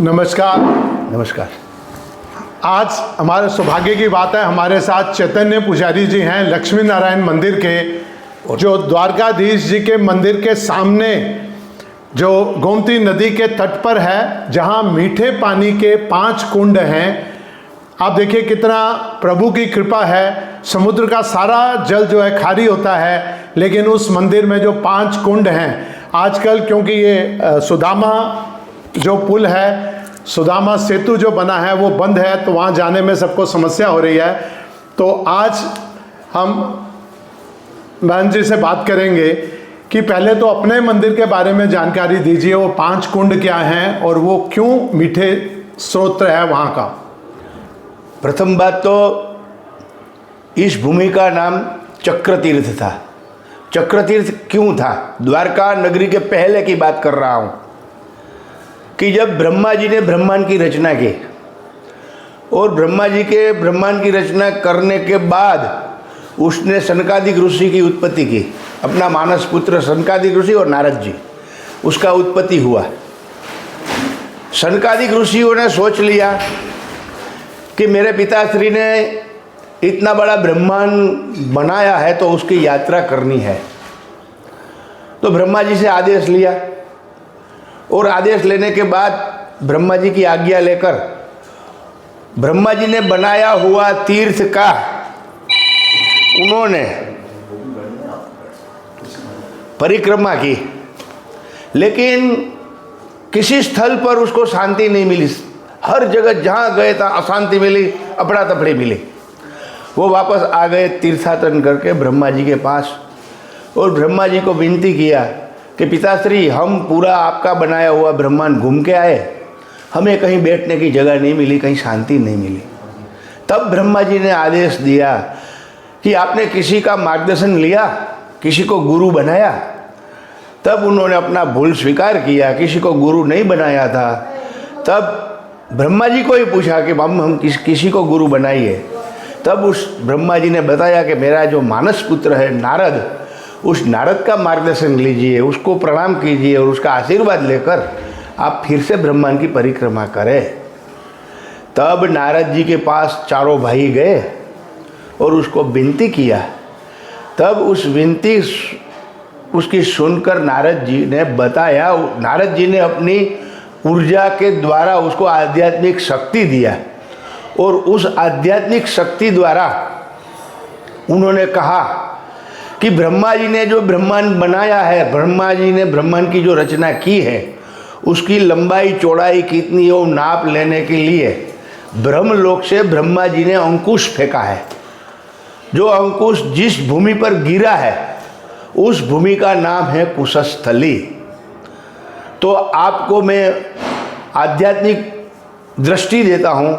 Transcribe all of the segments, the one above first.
नमस्कार। नमस्कार। आज हमारे सौभाग्य की बात है, हमारे साथ चैतन्य पुजारी जी हैं लक्ष्मी नारायण मंदिर के, जो द्वारकाधीश जी के मंदिर के सामने जो गोमती नदी के तट पर है, जहां मीठे पानी के 5 कुंड हैं। आप देखिए कितना प्रभु की कृपा है। समुद्र का सारा जल जो है खारी होता है, लेकिन उस मंदिर में जो 5 कुंड हैं, आजकल क्योंकि ये सुदामा जो पुल है, सुदामा सेतु जो बना है वो बंद है, तो वहाँ जाने में सबको समस्या हो रही है। तो आज हम बहन जी से बात करेंगे कि पहले तो अपने मंदिर के बारे में जानकारी दीजिए, वो 5 कुंड क्या हैं और वो क्यों मीठे स्रोत है वहाँ का। प्रथम बात तो इस भूमि का नाम चक्र तीर्थ था। चक्र तीर्थ क्यों था? द्वारका नगरी के पहले की बात कर रहा हूँ कि जब ब्रह्मा जी ने ब्रह्मांड की रचना की और ब्रह्मा जी के ब्रह्मांड की रचना करने के बाद उसने सनकादिक ऋषि की उत्पत्ति की। अपना मानस पुत्र सनकादिक ऋषि और नारद जी, उसका उत्पत्ति हुआ। सनकादिक ऋषियों ने सोच लिया कि मेरे पिताश्री ने इतना बड़ा ब्रह्मांड बनाया है तो उसकी यात्रा करनी है। तो ब्रह्मा जी से आदेश लिया और आदेश लेने के बाद ब्रह्मा जी की आज्ञा लेकर ब्रह्मा जी ने बनाया हुआ तीर्थ का उन्होंने परिक्रमा की, लेकिन किसी स्थल पर उसको शांति नहीं मिली। हर जगह जहाँ गए था अशांति मिली, अपड़ा तपड़ी मिली। वो वापस आ गए तीर्थाटन करके ब्रह्मा जी के पास और ब्रह्मा जी को विनती किया कि पिताश्री, हम पूरा आपका बनाया हुआ ब्रह्मांड घूम के आए, हमें कहीं बैठने की जगह नहीं मिली, कहीं शांति नहीं मिली। तब ब्रह्मा जी ने आदेश दिया कि आपने किसी का मार्गदर्शन लिया, किसी को गुरु बनाया। तब उन्होंने अपना भूल स्वीकार किया, किसी को गुरु नहीं बनाया था। तब ब्रह्मा जी को ही पूछा कि हम किसी को गुरु बनाइए। तब उस ब्रह्मा जी ने बताया कि मेरा जो मानस पुत्र है नारद, उस नारद का मार्गदर्शन लीजिए, उसको प्रणाम कीजिए और उसका आशीर्वाद लेकर आप फिर से ब्रह्मांड की परिक्रमा करें। तब नारद जी के पास चारों भाई गए और उसको विनती किया। तब उस विनती उसकी सुनकर नारद जी ने बताया, नारद जी ने अपनी ऊर्जा के द्वारा उसको आध्यात्मिक शक्ति दिया और उस आध्यात्मिक शक्ति द्वारा उन्होंने कहा कि ब्रह्मा जी ने जो ब्रह्मांड बनाया है, ब्रह्मा जी ने ब्रह्मांड की जो रचना की है, उसकी लंबाई चौड़ाई कितनी है वो नाप लेने के लिए ब्रह्मलोक से ब्रह्मा जी ने अंकुश फेंका है। जो अंकुश जिस भूमि पर गिरा है उस भूमि का नाम है कुशस्थली। तो आपको मैं आध्यात्मिक दृष्टि देता हूँ।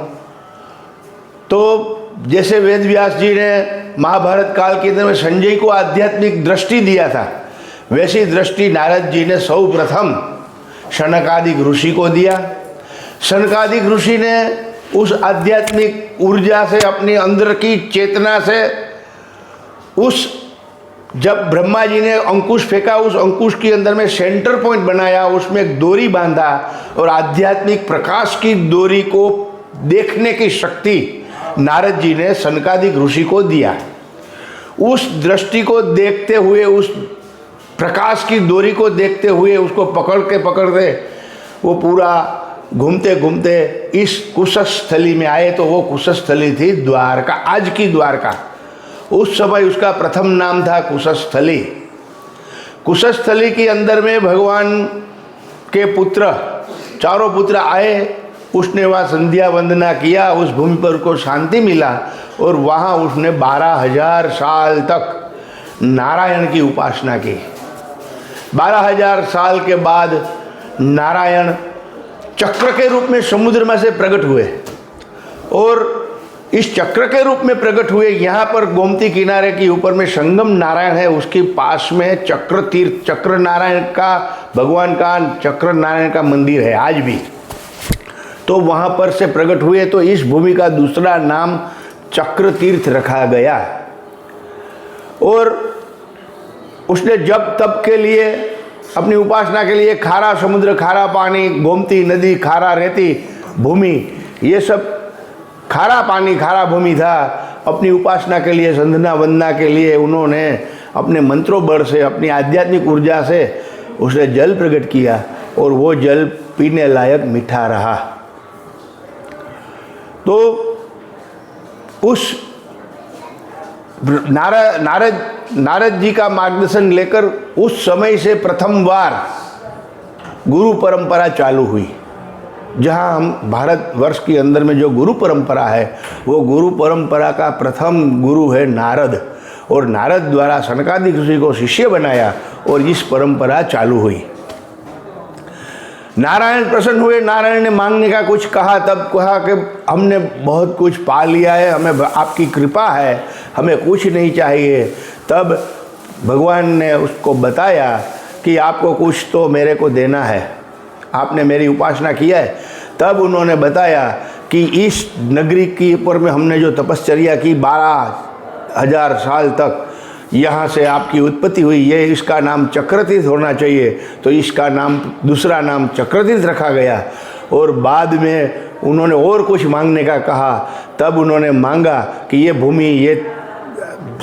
तो जैसे वेद व्यास जी ने महाभारत काल के अंदर में संजय को आध्यात्मिक दृष्टि दिया था, वैसी दृष्टि नारद जी ने सर्वप्रथम सनकादिक ऋषि को दिया। सनकादिक ऋषि ने उस आध्यात्मिक ऊर्जा से, अपने अंदर की चेतना से, जब ब्रह्मा जी ने अंकुश फेंका, उस अंकुश के अंदर में सेंटर पॉइंट बनाया, उसमें एक डोरी बांधा और आध्यात्मिक प्रकाश की डोरी को देखने की शक्ति नारद जी ने सनकादिक ऋषि को दिया। उस दृष्टि को देखते हुए, उस प्रकाश की डोरी को देखते हुए, उसको पकड़ते वो पूरा घूमते घूमते इस कुशस्थली में आए। तो वो कुशस्थली थी द्वारका, आज की द्वारका। उस समय उसका प्रथम नाम था कुशस्थली। कुशस्थली के अंदर में भगवान के पुत्र, चारों पुत्र आए। उसने वहाँ संध्या वंदना किया, उस भूमि पर उसको शांति मिला और वहाँ उसने 12,000 साल तक नारायण की उपासना की। 12,000 साल के बाद नारायण चक्र के रूप में समुद्र में से प्रकट हुए और इस चक्र के रूप में प्रकट हुए। यहाँ पर गोमती किनारे के ऊपर में संगम नारायण है, उसके पास में चक्र तीर्थ, चक्र नारायण का, भगवान का चक्र नारायण का मंदिर है आज भी। तो वहाँ पर से प्रकट हुए, तो इस भूमि का दूसरा नाम चक्र तीर्थ रखा गया। और उसने जब तब के लिए अपनी उपासना के लिए खारा समुद्र, खारा पानी, गोमती नदी, खारा रेती भूमि, ये सब खारा पानी, खारा भूमि था। अपनी उपासना के लिए, संधना वंदना के लिए उन्होंने अपने मंत्रों बल से, अपनी आध्यात्मिक ऊर्जा से उसने जल प्रकट किया और वो जल पीने लायक मीठा रहा। तो उस नारद जी का मार्गदर्शन लेकर उस समय से प्रथम बार गुरु परंपरा चालू हुई। जहाँ हम भारतवर्ष के अंदर में जो गुरु परंपरा है, वो गुरु परंपरा का प्रथम गुरु है नारद, और नारद द्वारा सनकादिक ऋषि को शिष्य बनाया और इस परंपरा चालू हुई। नारायण प्रसन्न हुए, नारायण ने मांगने का कुछ कहा, तब कहा कि हमने बहुत कुछ पा लिया है, हमें आपकी कृपा है, हमें कुछ नहीं चाहिए। तब भगवान ने उसको बताया कि आपको कुछ तो मेरे को देना है, आपने मेरी उपासना किया है। तब उन्होंने बताया कि इस नगरी के ऊपर में हमने जो तपश्चर्या की 12,000 साल तक, यहाँ से आपकी उत्पत्ति हुई, ये इसका नाम चक्रतीर्थ होना चाहिए, तो इसका नाम, दूसरा नाम चक्रतीर्थ रखा गया। और बाद में उन्होंने और कुछ मांगने का कहा। तब उन्होंने मांगा कि ये भूमि, ये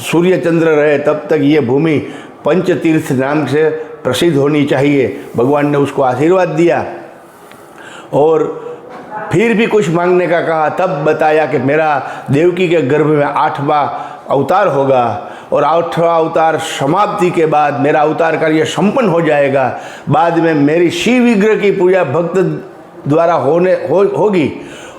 सूर्य चंद्र रहे तब तक ये भूमि पंचतीर्थ नाम से प्रसिद्ध होनी चाहिए। भगवान ने उसको आशीर्वाद दिया। और फिर भी कुछ मांगने का कहा। तब बताया कि मेरा देवकी के गर्भ में 8वां अवतार होगा, और 8वां अवतार समाप्ति के बाद मेरा अवतार कार्य संपन्न हो जाएगा। बाद में मेरी शिव विग्रह की पूजा भक्त द्वारा होगी।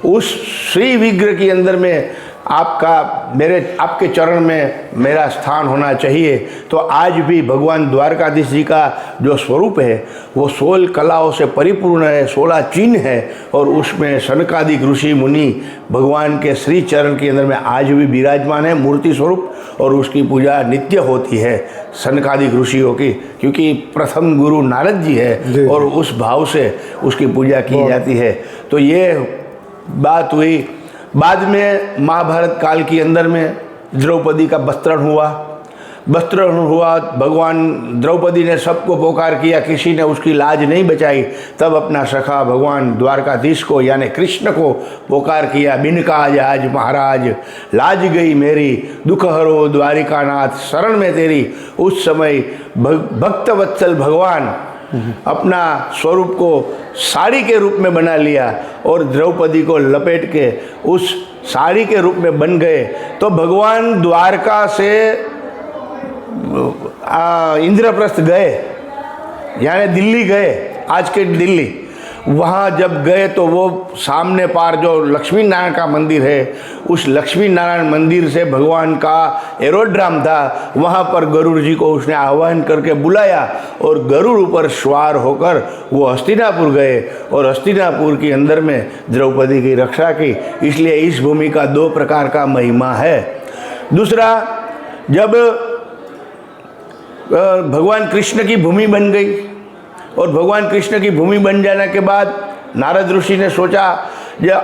उस श्री विग्रह के अंदर में आपके चरण में मेरा स्थान होना चाहिए। तो आज भी भगवान द्वारकाधीश जी का जो स्वरूप है वो 16 कलाओं से परिपूर्ण है, 16 चिन्ह है, और उसमें सनकादिक ऋषि मुनि भगवान के श्री चरण के अंदर में आज भी विराजमान है मूर्ति स्वरूप, और उसकी पूजा नित्य होती है सनकादिक ऋषियों की, क्योंकि प्रथम गुरु नारद जी है और उस भाव से उसकी पूजा की जाती है। तो ये बात हुई। बाद में महाभारत काल के अंदर में द्रौपदी का वस्त्रण हुआ। भगवान द्रौपदी ने सबको पुकार किया, किसी ने उसकी लाज नहीं बचाई। तब अपना सखा भगवान द्वारकाधीश को यानी कृष्ण को पुकार किया, बिन काज आज महाराज लाज गई मेरी, दुख हरो द्वारिकानाथ शरण में तेरी। उस समय भक्त वत्सल भगवान अपना स्वरूप को साड़ी के रूप में बना लिया और द्रौपदी को लपेट के उस साड़ी के रूप में बन गए। तो भगवान द्वारका से इंद्रप्रस्थ गए, यानी दिल्ली गए, आज के दिल्ली। वहाँ जब गए तो वो सामने पार जो लक्ष्मी नारायण का मंदिर है, उस लक्ष्मी नारायण मंदिर से भगवान का एरोड्राम था, वहाँ पर गरुड़ जी को उसने आह्वान करके बुलाया और गरुड़ ऊपर सवार होकर वो हस्तिनापुर गए और हस्तिनापुर के अंदर में द्रौपदी की रक्षा की। इसलिए इस भूमि का 2 प्रकार का महिमा है। दूसरा, जब भगवान कृष्ण की भूमि बन गई और भगवान कृष्ण की भूमि बन जाने के बाद नारद ऋषि ने सोचा, जो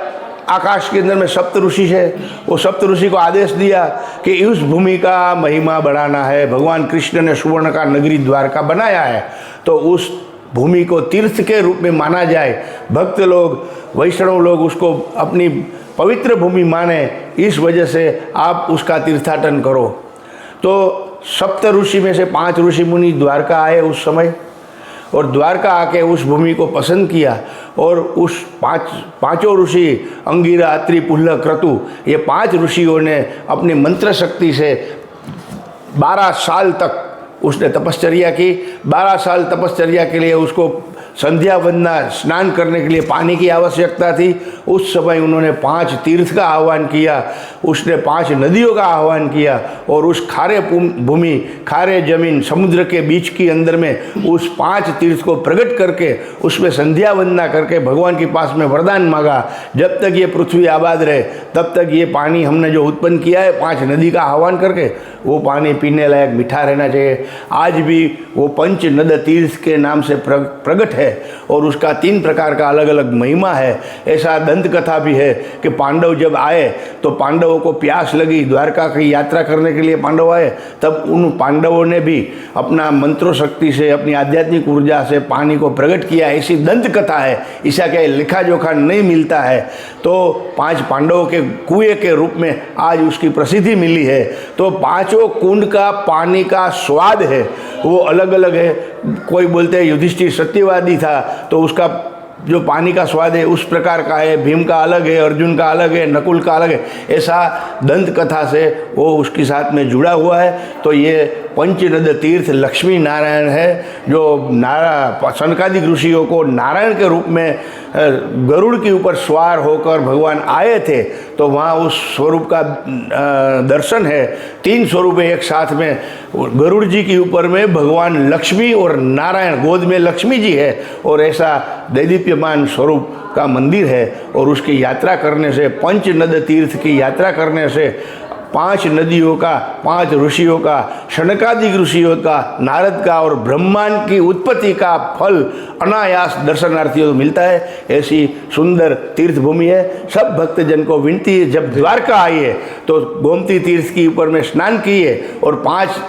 आकाश के अंदर में सप्त ऋषि है, वो सप्त ऋषि को आदेश दिया कि उस भूमि का महिमा बढ़ाना है। भगवान कृष्ण ने सुवर्ण का नगरी द्वारका बनाया है, तो उस भूमि को तीर्थ के रूप में माना जाए। भक्त लोग, वैष्णव लोग उसको अपनी पवित्र भूमि माने, इस वजह से आप उसका तीर्थाटन करो। तो सप्त ऋषि में से 5 ऋषि मुनि द्वारका आए उस समय, और द्वारका आके उस भूमि को पसंद किया। और उस पांचों ऋषि अंगिरा, अत्रि, पुल्ल, क्रतु, ये 5 ऋषियों ने अपनी मंत्र शक्ति से 12 साल तक उसने तपश्चर्या की। 12 साल तपश्चर्या के लिए उसको संध्या वंदना, स्नान करने के लिए पानी की आवश्यकता थी। उस समय उन्होंने 5 तीर्थ का आह्वान किया, उसने 5 नदियों का आह्वान किया, और उस खारे भूमि, खारे जमीन, समुद्र के बीच के अंदर में उस 5 तीर्थ को प्रकट करके उसमें संध्या वंदना करके भगवान के पास में वरदान मांगा, जब तक ये पृथ्वी आबाद रहे तब तक ये पानी हमने जो उत्पन्न किया है 5 नदी का आह्वान करके, वो पानी पीने लायक मीठा रहना चाहिए। आज भी वो पंच नद तीर्थ के नाम से प्रकट है। है और उसका 3 प्रकार का अलग अलग महिमा है। ऐसा दंत कथा भी है कि पांडव जब आए तो पांडवों को प्यास लगी, द्वारका की यात्रा करने के लिए पांडव आए, तब उन पांडवों ने भी अपना मंत्रों शक्ति से, अपनी आध्यात्मिक ऊर्जा से पानी को प्रकट किया। ऐसी दंत कथा है, इसका क्या लिखा जोखा नहीं मिलता है। तो 5 पांडवों के कुएं के रूप में आज उसकी प्रसिद्धि मिली है। तो 5 कुंड का पानी का स्वाद है वो अलग अलग है। कोई बोलते हैं युधिष्ठिर सत्यवादी था तो उसका जो पानी का स्वाद है उस प्रकार का है, भीम का अलग है, अर्जुन का अलग है, नकुल का अलग है। ऐसा दंत कथा से वो उसके साथ में जुड़ा हुआ है। तो ये पंचनद तीर्थ लक्ष्मी नारायण है, जो सनकादिक ऋषियों को नारायण के रूप में गरुड़ के ऊपर सवार होकर भगवान आए थे, तो वहाँ उस स्वरूप का दर्शन है। 3 स्वरूप है एक साथ में। गरुड़ जी के ऊपर में भगवान लक्ष्मी और नारायण, गोद में लक्ष्मी जी है और ऐसा दैदीप्यमान स्वरूप का मंदिर है। और उसकी यात्रा करने से, पंचनद तीर्थ की यात्रा करने से 5 नदियों का, 5 ऋषियों का, शनकादिक ऋषियों का, नारद का और ब्रह्मांड की उत्पत्ति का फल अनायास दर्शनार्थियों को मिलता है। ऐसी सुंदर तीर्थ भूमि है। सब भक्तजन को विनती है, जब द्वारका आइए तो गोमती तीर्थ के ऊपर में स्नान किए और 5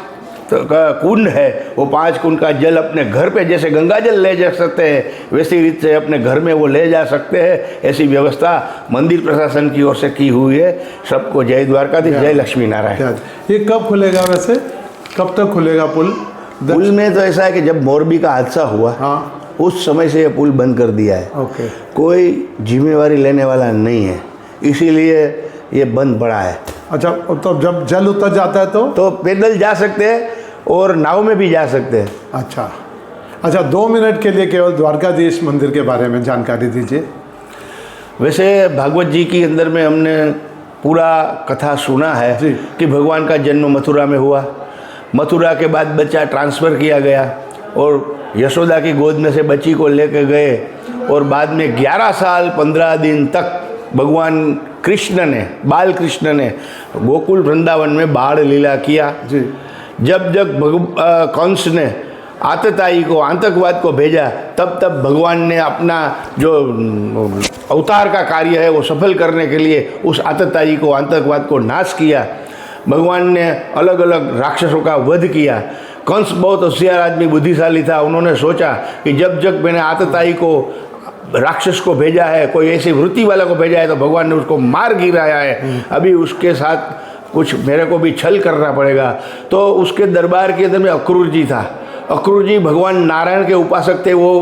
का कुंड है, वो 5 कुंड का जल अपने घर पे जैसे गंगा जल ले जा सकते हैं, वैसी रीत से अपने घर में वो ले जा सकते हैं। ऐसी व्यवस्था मंदिर प्रशासन की ओर से की हुई है। सबको जय द्वारकाधीश, जय लक्ष्मी नारायण। ये कब खुलेगा वैसे, कब तक खुलेगा पुल? पुल में तो ऐसा है कि जब मोरबी का हादसा हुआ, हाँ, उस समय से ये पुल बंद कर दिया है। ओके। कोई जिम्मेवारी लेने वाला नहीं है, इसीलिए ये बंद पड़ा है। अच्छा, तो जब जल उतर जाता है तो पैदल जा सकते हैं और नाव में भी जा सकते हैं। अच्छा 2 मिनट के लिए केवल द्वारकाधीश मंदिर के बारे में जानकारी दीजिए। वैसे भागवत जी के अंदर में हमने पूरा कथा सुना है जी। कि भगवान का जन्म मथुरा में हुआ। मथुरा के बाद बच्चा ट्रांसफ़र किया गया और यशोदा की गोद में से बच्ची को लेकर गए और बाद में 11 साल 15 दिन तक भगवान कृष्ण ने, बाल कृष्ण ने गोकुल वृंदावन में बाल लीला किया। जी। जब कंस ने आतताई को, आतंकवाद को भेजा, तब भगवान ने अपना जो अवतार का कार्य है वो सफल करने के लिए उस आतताई को, आतंकवाद को नाश किया। भगवान ने अलग अलग राक्षसों का वध किया। कंस बहुत होशियार आदमी, बुद्धिशाली था। उन्होंने सोचा कि जब मैंने आतताई को, राक्षस को भेजा है, कोई ऐसी वृत्ति वाला को भेजा है, तो भगवान ने उसको मार गिराया है। अभी उसके साथ कुछ मेरे को भी छल करना पड़ेगा। तो उसके दरबार के अंदर में अक्रूर जी था। अक्रूर जी भगवान नारायण के उपासक थे। वो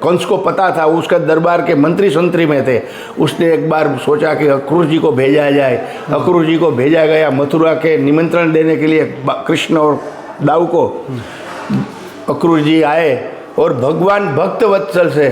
कंस को पता था, उसका दरबार के मंत्री संतरी में थे। उसने एक बार सोचा कि अक्रूर जी को भेजा जाए। अक्रूर जी को भेजा गया मथुरा के निमंत्रण देने के लिए कृष्ण और दाऊ को। अक्रूर जी आए और भगवान भक्तवत्सल से,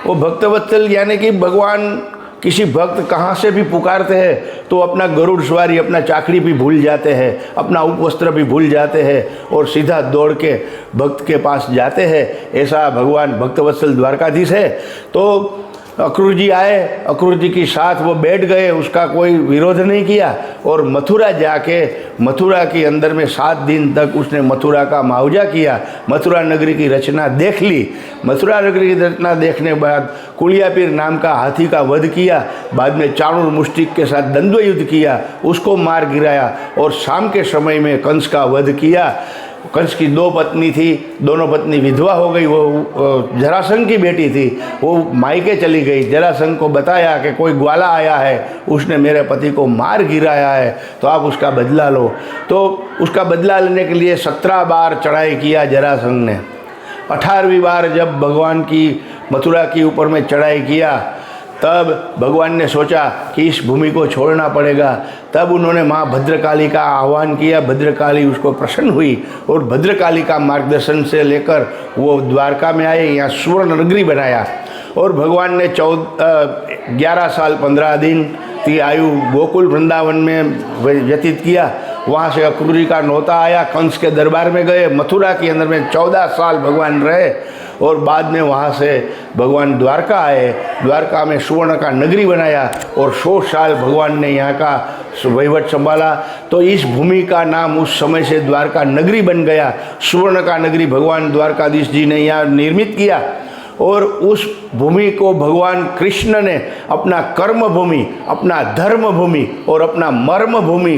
वो भक्तवत्सल यानी कि भगवान किसी भक्त कहाँ से भी पुकारते हैं तो अपना गरुड़ सवारी, अपना चाकरी भी भूल जाते हैं, अपना उपवस्त्र भी भूल जाते हैं और सीधा दौड़ के भक्त के पास जाते हैं। ऐसा भगवान भक्तवत्सल द्वारकाधीश है। तो अक्रूर जी आए, अक्रूर जी के साथ वो बैठ गए, उसका कोई विरोध नहीं किया और मथुरा जाके मथुरा के अंदर में 7 दिन तक उसने मथुरा का मुआवजा किया। मथुरा नगरी की रचना देख ली। मथुरा नगरी की रचना देखने के बाद कुलियापीर नाम का हाथी का वध किया। बाद में चाणूर मुष्टिक के साथ द्वंद्व युद्ध किया, उसको मार गिराया और शाम के समय में कंस का वध किया। कंस की 2 पत्नी थी, दोनों पत्नी विधवा हो गई। वो जरासंध की बेटी थी, वो मायके चली गई। जरासंध को बताया कि कोई ग्वाला आया है, उसने मेरे पति को मार गिराया है, तो आप उसका बदला लो। तो उसका बदला लेने के लिए 17 बार चढ़ाई किया जरासंध ने। 18वीं बार जब भगवान की मथुरा के ऊपर में चढ़ाई किया, तब भगवान ने सोचा कि इस भूमि को छोड़ना पड़ेगा। तब उन्होंने माँ भद्रकाली का आह्वान किया। भद्रकाली उसको प्रसन्न हुई और भद्रकाली का मार्गदर्शन से लेकर वो द्वारका में आए, यहाँ स्वर्ण नगरी बनाया। और भगवान ने 11 साल 15 दिन की आयु गोकुल वृंदावन में व्यतीत किया। वहाँ से अक्रूर जी का नौता आया, कंस के दरबार में गए। मथुरा के अंदर में 14 साल भगवान रहे और बाद में वहाँ से भगवान द्वारका आए। द्वारका में सुवर्ण का नगरी बनाया और 100 साल भगवान ने यहाँ का वहीवट संभाला। तो इस भूमि का नाम उस समय से द्वारका नगरी बन गया। सुवर्ण का नगरी भगवान द्वारकाधीश जी ने यहाँ निर्मित किया और उस भूमि को भगवान कृष्ण ने अपना कर्म भूमि, अपना धर्म भूमि और अपना मर्म भूमि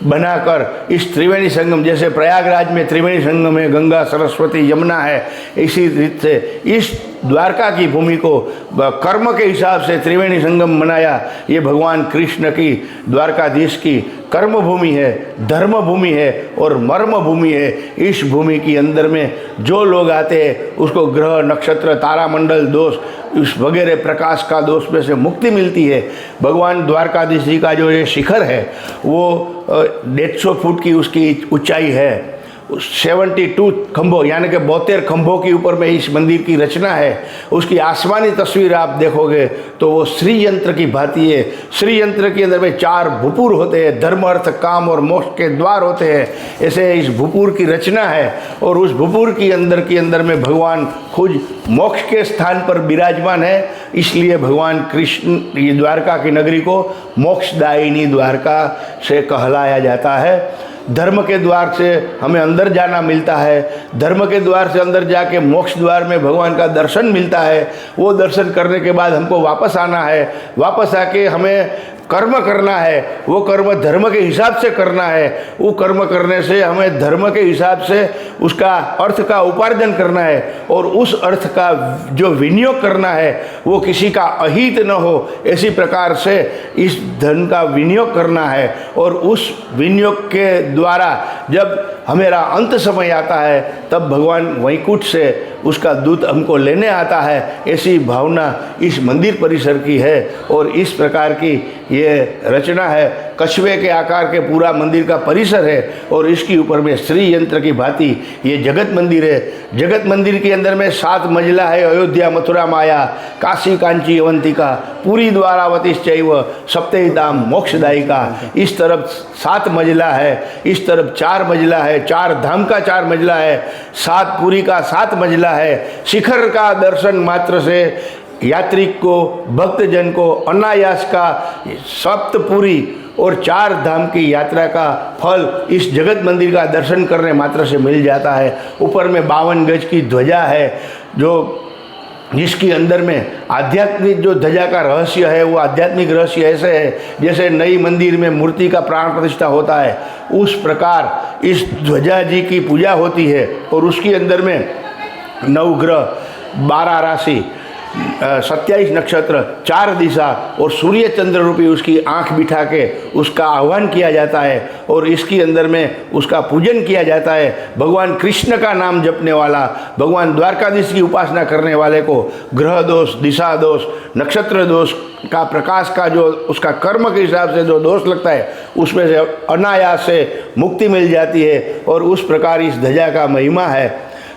बनाकर इस त्रिवेणी संगम, जैसे प्रयागराज में त्रिवेणी संगम है, गंगा सरस्वती यमुना है, इसी रीत से इस द्वारका की भूमि को कर्म के हिसाब से त्रिवेणी संगम बनाया। ये भगवान कृष्ण की, द्वारकाधीश की कर्म भूमि है, धर्म भूमि है और मर्म भूमि है। इस भूमि के अंदर में जो लोग आते हैं उसको ग्रह नक्षत्र तारामंडल दोष इस वगैरह प्रकाश का दोष में से मुक्ति मिलती है। भगवान द्वारकाधीश जी का जो ये शिखर है वो 150 फुट की उसकी ऊंचाई है। 72 खंभों यानी कि 72 खंभों के ऊपर में इस मंदिर की रचना है। उसकी आसमानी तस्वीर आप देखोगे तो वो श्री यंत्र की भांति है। श्री यंत्र के अंदर में 4 भूपुर होते हैं, धर्म अर्थ काम और मोक्ष के द्वार होते हैं। ऐसे इस भूपुर की रचना है और उस भूपुर के अंदर में भगवान खुद मोक्ष के स्थान पर विराजमान है। इसलिए भगवान कृष्ण ये द्वारका की नगरी को मोक्षदायिनी द्वारका से कहलाया जाता है। धर्म के द्वार से हमें अंदर जाना मिलता है, धर्म के द्वार से अंदर जाके मोक्ष द्वार में भगवान का दर्शन मिलता है। वो दर्शन करने के बाद हमको वापस आना है, वापस आके हमें कर्म करना है। वो कर्म धर्म के हिसाब से करना है। वो कर्म करने से हमें धर्म के हिसाब से उसका अर्थ का उपार्जन करना है और उस अर्थ का जो विनियोग करना है वो किसी का अहित न हो, ऐसी प्रकार से इस धन का विनियोग करना है। और उस विनियोग के द्वारा जब हमारा अंत समय आता है तब भगवान वैकुंठ से उसका दूत हमको लेने आता है। ऐसी भावना इस मंदिर परिसर की है और इस प्रकार की ये रचना है। कछुए के आकार के पूरा मंदिर का परिसर है और इसके ऊपर में श्री यंत्र की भांति ये जगत मंदिर है। जगत मंदिर के अंदर में 7 मंजिला है। अयोध्या मथुरा माया काशी कांची अवंतिका पूरी द्वारावतीश्चैव सप्तैताम मोक्षदायिका। इस तरफ 7 मंजिला है, इस तरफ 4 मंजिला है, 4 धाम का 4 मंजिला है, 7 पुरी का 7 मंजिला है। शिखर का दर्शन मात्र से यात्रिक को, भक्तजन को अनायास का सप्तपुरी और 4 धाम की यात्रा का फल इस जगत मंदिर का दर्शन करने मात्र से मिल जाता है। ऊपर में 52 गज की ध्वजा है जो जिसके अंदर में आध्यात्मिक जो ध्वजा का रहस्य है वो आध्यात्मिक रहस्य ऐसे है जैसे नई मंदिर में मूर्ति का प्राण प्रतिष्ठा होता है उस प्रकार इस ध्वजा जी की पूजा होती है। और उसके अंदर में 9 ग्रह, 12 राशि, 27 नक्षत्र, 4 दिशा और सूर्य चंद्र रूपी उसकी आंख बिठा के उसका आह्वान किया जाता है और इसके अंदर में उसका पूजन किया जाता है। भगवान कृष्ण का नाम जपने वाला, भगवान द्वारकाधीश की उपासना करने वाले को ग्रह दोष, दिशा दोष, नक्षत्र दोष का प्रकाश का जो उसका कर्म के हिसाब से जो दोष लगता है उसमें से अनायास से मुक्ति मिल जाती है। और उस प्रकार इस ध्वजा का महिमा है।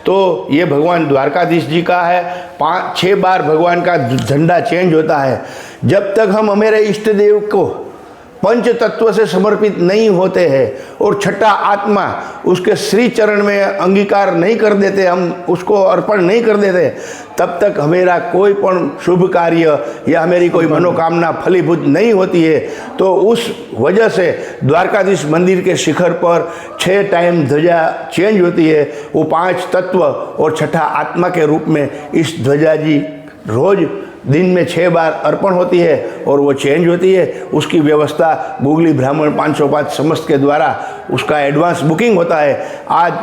तो ये भगवान द्वारकाधीश जी का है। 5-6 बार भगवान का झंडा चेंज होता है। जब तक हम हमारे इष्ट देव को पंच तत्व से समर्पित नहीं होते हैं और छठा आत्मा उसके श्री चरण में अंगीकार नहीं कर देते, हम उसको अर्पण नहीं कर देते, तब तक हमेरा कोई पण शुभ कार्य या हमारी कोई मनोकामना फलीभूत नहीं होती है। तो उस वजह से द्वारकाधीश मंदिर के शिखर पर 6 टाइम ध्वजा चेंज होती है। वो 5 तत्व और छठा आत्मा के रूप में इस ध्वजा जी रोज़ दिन में 6 बार अर्पण होती है और वो चेंज होती है। उसकी व्यवस्था गुगली ब्राह्मण 505 समस्त के द्वारा उसका एडवांस बुकिंग होता है। आज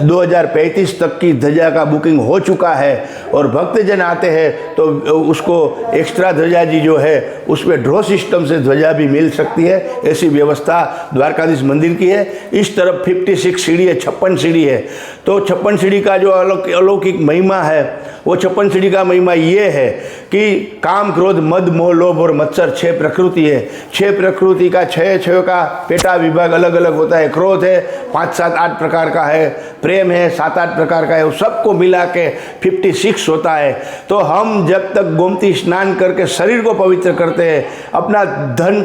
2035 तक की ध्वजा का बुकिंग हो चुका है और भक्तजन आते हैं तो उसको एक्स्ट्रा ध्वजा जी जो है उसमें ड्रॉ सिस्टम से ध्वजा भी मिल सकती है। ऐसी व्यवस्था द्वारकाधीश मंदिर की है। इस तरफ 56 सीढ़ी है, 56 सीढ़ी है। तो 56 सीढ़ी का जो अलौकिक महिमा है वो 56 सीढ़ी का महिमा ये है कि काम क्रोध मद मोह लोभ और मत्सर 6 प्रकृति है। 6 प्रकृति का 6 का पेटा विभाग अलग अलग होता है। क्रोध है 5, 7, 8 प्रकार का है, प्रेम है 7, 8 प्रकार का है, वो सबको मिला के 56 होता है। तो हम जब तक गोमती स्नान करके शरीर को पवित्र करते हैं, अपना धन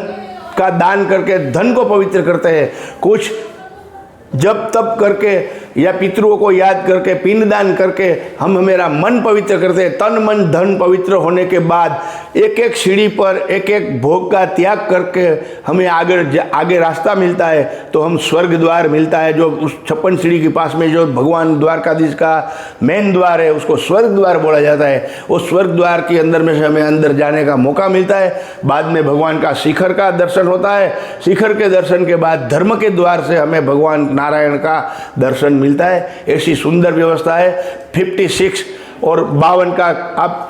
का दान करके धन को पवित्र करते हैं, कुछ जब तब करके या पितरों को याद करके पिंडदान करके हम मेरा मन पवित्र करते हैं। तन मन धन पवित्र होने के बाद एक एक सीढ़ी पर एक एक भोग का त्याग करके हमें आगे रास्ता मिलता है, तो हम स्वर्ग द्वार मिलता है। जो उस 56 सीढ़ी के पास में जो भगवान द्वारकाधीश का मेन द्वार है उसको स्वर्ग द्वार बोला जाता है। उस स्वर्ग द्वार के अंदर में से हमें अंदर जाने का मौका मिलता है। बाद में भगवान का शिखर का दर्शन होता है। शिखर के दर्शन के बाद धर्म के द्वार से हमें भगवान नारायण का दर्शन मिलता है। ऐसी सुंदर व्यवस्था है। 56 और 52 का आप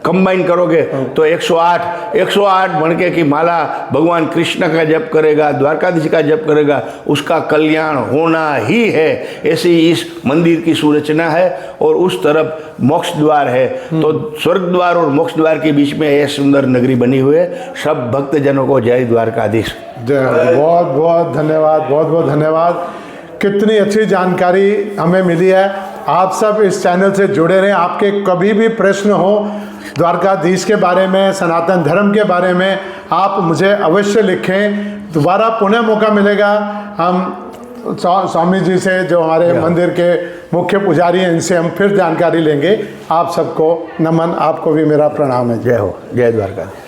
कंबाइन करोगे तो 108 बनके की माला भगवान कृष्ण का जप करेगा, द्वारकाधीश का जप करेगा, उसका कल्याण होना ही है। ऐसी इस मंदिर की सुरचना है। और उस तरफ मोक्ष द्वार है, तो स्वर्ग द्वार और मोक्ष द्वार के बीच में यह सुंदर नगरी बनी हुई है। सब भक्तजनों को जय द्वारकाधीश। बहुत बहुत धन्यवाद, बहुत बहुत धन्यवाद। कितनी अच्छी जानकारी हमें मिली है। आप सब इस चैनल से जुड़े रहें। आपके कभी भी प्रश्न हो द्वारकाधीश के बारे में, सनातन धर्म के बारे में, आप मुझे अवश्य लिखें। दोबारा पुनः मौका मिलेगा, हम स्वामी जी से जो हमारे मंदिर के मुख्य पुजारी हैं इनसे हम फिर जानकारी लेंगे। आप सबको नमन, आपको भी मेरा प्रणाम है। जय हो, जय द्वारकाधीश।